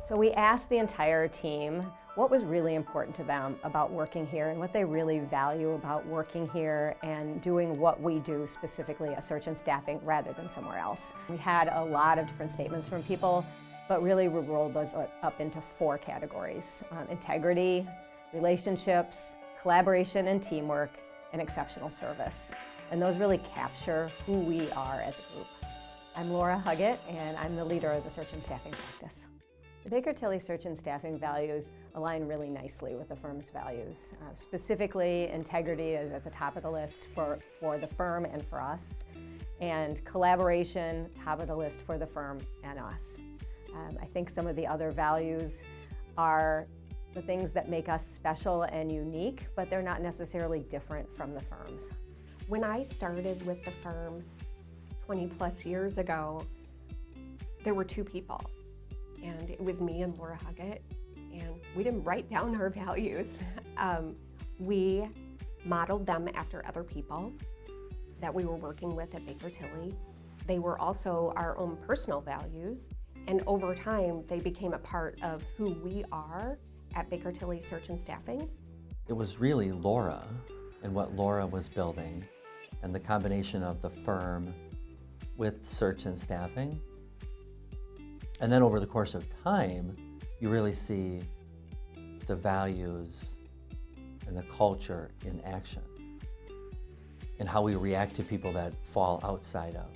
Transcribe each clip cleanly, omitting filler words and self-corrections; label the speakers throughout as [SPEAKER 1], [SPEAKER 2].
[SPEAKER 1] So we asked the entire team what was really important to them about working here and what they really value about working here and doing what we do, specifically at search and staffing, rather than somewhere else. We had a lot of different statements from people, but really we rolled those up into 4 categories: integrity, relationships, collaboration and teamwork, and exceptional service. And those really capture who we are as a group. I'm Laura Huggett, and I'm the leader of the search and staffing practice. The Baker Tilly search and staffing values align really nicely with the firm's values. Specifically, integrity is at the top of the list for the firm and for us, and collaboration, top of the list for the firm and us. I think some of the other values are the things that make us special and unique, but they're not necessarily different from the firm's.
[SPEAKER 2] When I started with the firm 20 plus years ago, there were 2 people. And it was me and Laura Huggett, and we didn't write down our values. We modeled them after other people that we were working with at Baker Tilly. They were also our own personal values, and over time, they became a part of who we are at Baker Tilly Search and Staffing.
[SPEAKER 3] It was really Laura and what Laura was building, and the combination of the firm with search and staffing. And then over the course of time, you really see the values and the culture in action and how we react to people that fall outside of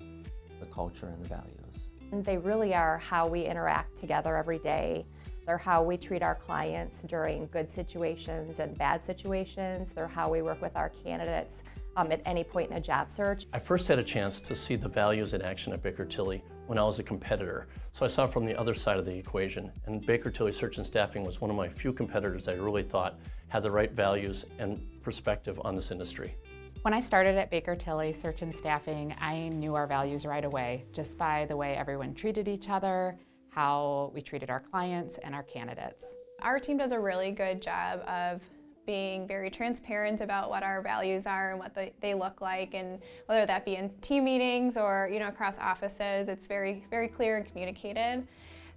[SPEAKER 3] the culture and the values.
[SPEAKER 4] And they really are how we interact together every day. They're how we treat our clients during good situations and bad situations. They're how we work with our candidates at any point in a job search.
[SPEAKER 5] I first had a chance to see the values in action at Baker Tilly when I was a competitor. So I saw it from the other side of the equation. And Baker Tilly Search and Staffing was one of my few competitors I really thought had the right values and perspective on this industry.
[SPEAKER 6] When I started at Baker Tilly Search and Staffing, I knew our values right away, just by the way everyone treated each other, how we treated our clients and our candidates.
[SPEAKER 7] Our team does a really good job of being very transparent about what our values are and what they look like, and whether that be in team meetings or across offices, it's very, very clear and communicated.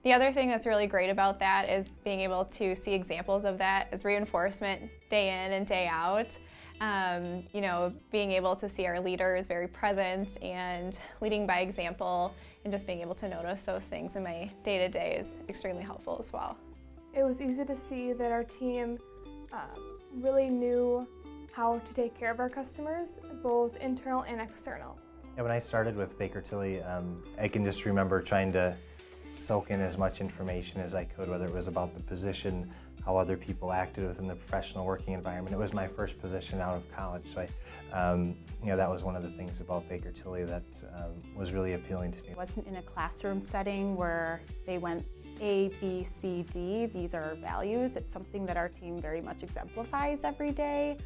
[SPEAKER 7] The other thing that's really great about that is being able to see examples of that as reinforcement day in and day out. Being able to see our leaders very present and leading by example, and just being able to notice those things in my day-to-day is extremely helpful as well.
[SPEAKER 8] It was easy to see that our team really knew how to take care of our customers, both internal and external.
[SPEAKER 9] Yeah, when I started with Baker Tilly, I can just remember trying to soak in as much information as I could, whether it was about the position, how other people acted within the professional working environment. It was my first position out of college, so that was one of the things about Baker Tilly that was really appealing to me.
[SPEAKER 10] It wasn't in a classroom setting where they went A, B, C, D. These are our values. It's something that our team very much exemplifies every day.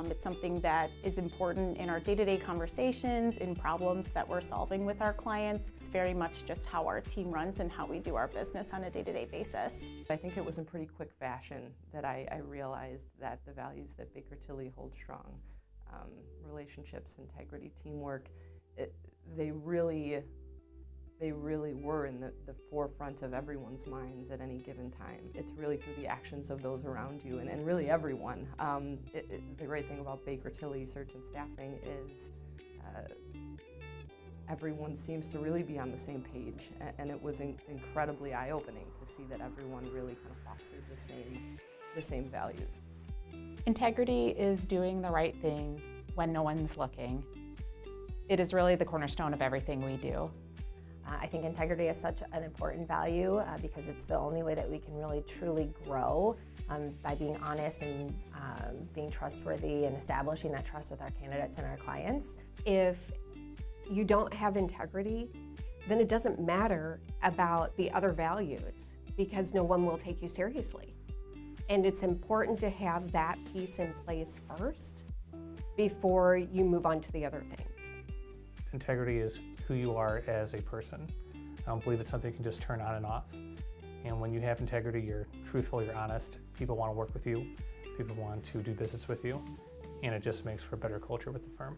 [SPEAKER 10] It's something that is important in our day-to-day conversations, in problems that we're solving with our clients. It's very much just how our team runs and how we do our business on a day-to-day basis.
[SPEAKER 11] I think it was in pretty quick fashion that I realized that the values that Baker Tilly holds strong, relationships, integrity, teamwork, they really were in the forefront of everyone's minds at any given time. It's really through the actions of those around you and really everyone. The great thing about Baker Tilly Search and Staffing is everyone seems to really be on the same page, and it was incredibly eye-opening to see that everyone really kind of fostered the same values.
[SPEAKER 6] Integrity is doing the right thing when no one's looking. It is really the cornerstone of everything we do.
[SPEAKER 1] I think integrity is such an important value because it's the only way that we can really truly grow by being honest and being trustworthy and establishing that trust with our candidates and our clients.
[SPEAKER 2] If you don't have integrity, then it doesn't matter about the other values because no one will take you seriously. And it's important to have that piece in place first before you move on to the other things.
[SPEAKER 12] Integrity is who you are as a person. I don't believe it's something you can just turn on and off. And when you have integrity, you're truthful, you're honest, people want to work with you, people want to do business with you, and it just makes for a better culture with the firm.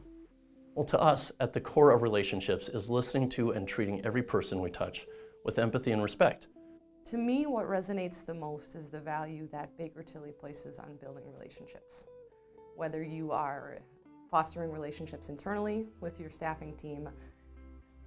[SPEAKER 5] Well, to us, at the core of relationships is listening to and treating every person we touch with empathy and respect.
[SPEAKER 11] To me, what resonates the most is the value that Baker Tilly places on building relationships. Whether you are fostering relationships internally with your staffing team,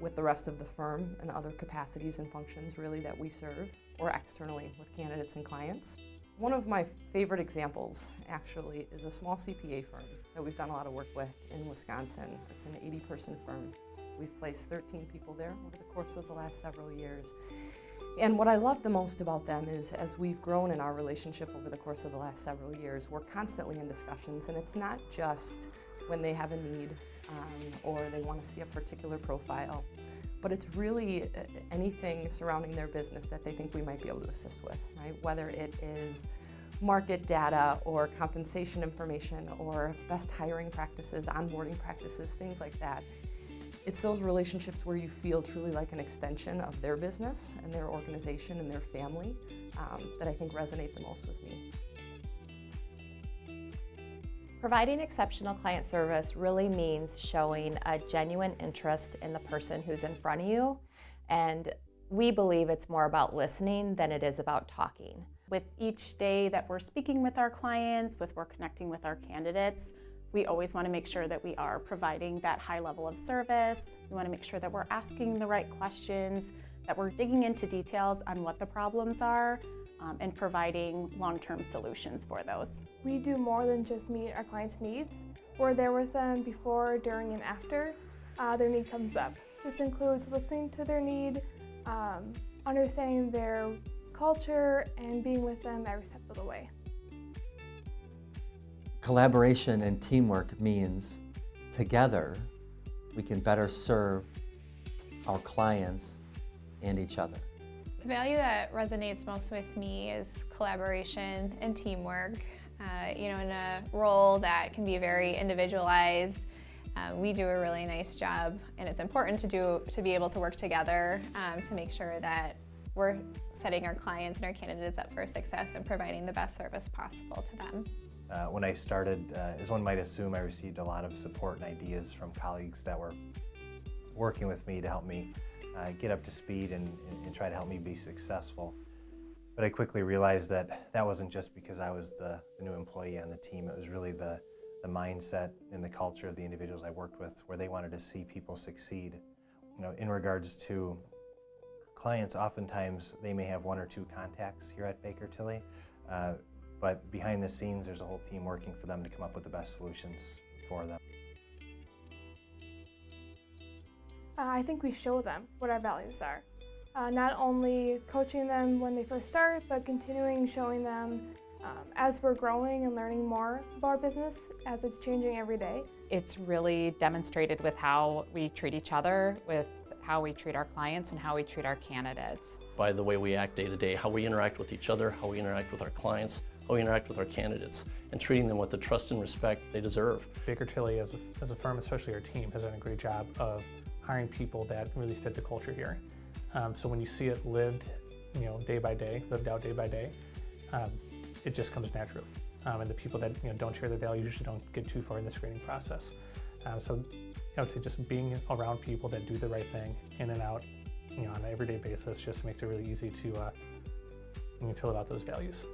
[SPEAKER 11] with the rest of the firm and other capacities and functions really that we serve, or externally with candidates and clients. One of my favorite examples actually is a small CPA firm that we've done a lot of work with in Wisconsin. It's an 80-person firm. We've placed 13 people there over the course of the last several years. And what I love the most about them is as we've grown in our relationship over the course of the last several years, we're constantly in discussions, and it's not just when they have a need or they want to see a particular profile, but it's really anything surrounding their business that they think we might be able to assist with, right? Whether it is market data or compensation information or best hiring practices, onboarding practices, things like that. It's those relationships where you feel truly like an extension of their business and their organization and their family that I think resonate the most with me.
[SPEAKER 4] Providing exceptional client service really means showing a genuine interest in the person who's in front of you, and we believe it's more about listening than it is about talking.
[SPEAKER 10] With each day that we're speaking with our clients, we're connecting with our candidates, we always want to make sure that we are providing that high level of service. We want to make sure that we're asking the right questions, that we're digging into details on what the problems are, and providing long-term solutions for those.
[SPEAKER 8] We do more than just meet our clients' needs. We're there with them before, during, and after their need comes up. This includes listening to their need, understanding their culture, and being with them every step of the way.
[SPEAKER 3] Collaboration and teamwork means together we can better serve our clients and each other.
[SPEAKER 7] The value that resonates most with me is collaboration and teamwork. In a role that can be very individualized, we do a really nice job, and it's important to be able to work together to make sure that we're setting our clients and our candidates up for success and providing the best service possible to them.
[SPEAKER 9] When I started, as one might assume, I received a lot of support and ideas from colleagues that were working with me to help me get up to speed and try to help me be successful. But I quickly realized that that wasn't just because I was the new employee on the team. It was really the mindset and the culture of the individuals I worked with, where they wanted to see people succeed. In regards to clients, oftentimes they may have one or two contacts here at Baker Tilly, but behind the scenes there's a whole team working for them to come up with the best solutions for them.
[SPEAKER 8] I think we show them what our values are. Not only coaching them when they first start, but continuing showing them as we're growing and learning more about our business as it's changing every day.
[SPEAKER 6] It's really demonstrated with how we treat each other, with how we treat our clients, and how we treat our candidates.
[SPEAKER 5] By the way we act day to day, how we interact with each other, how we interact with our clients, how we interact with our candidates, and treating them with the trust and respect they deserve.
[SPEAKER 12] Baker Tilly as a firm, especially our team, has done a great job of hiring people that really fit the culture here. So when you see it lived, day by day, lived out day by day, it just comes naturally. And the people that don't share the values usually don't get too far in the screening process. So I would say just being around people that do the right thing in and out, on an everyday basis, just makes it really easy to live out those values.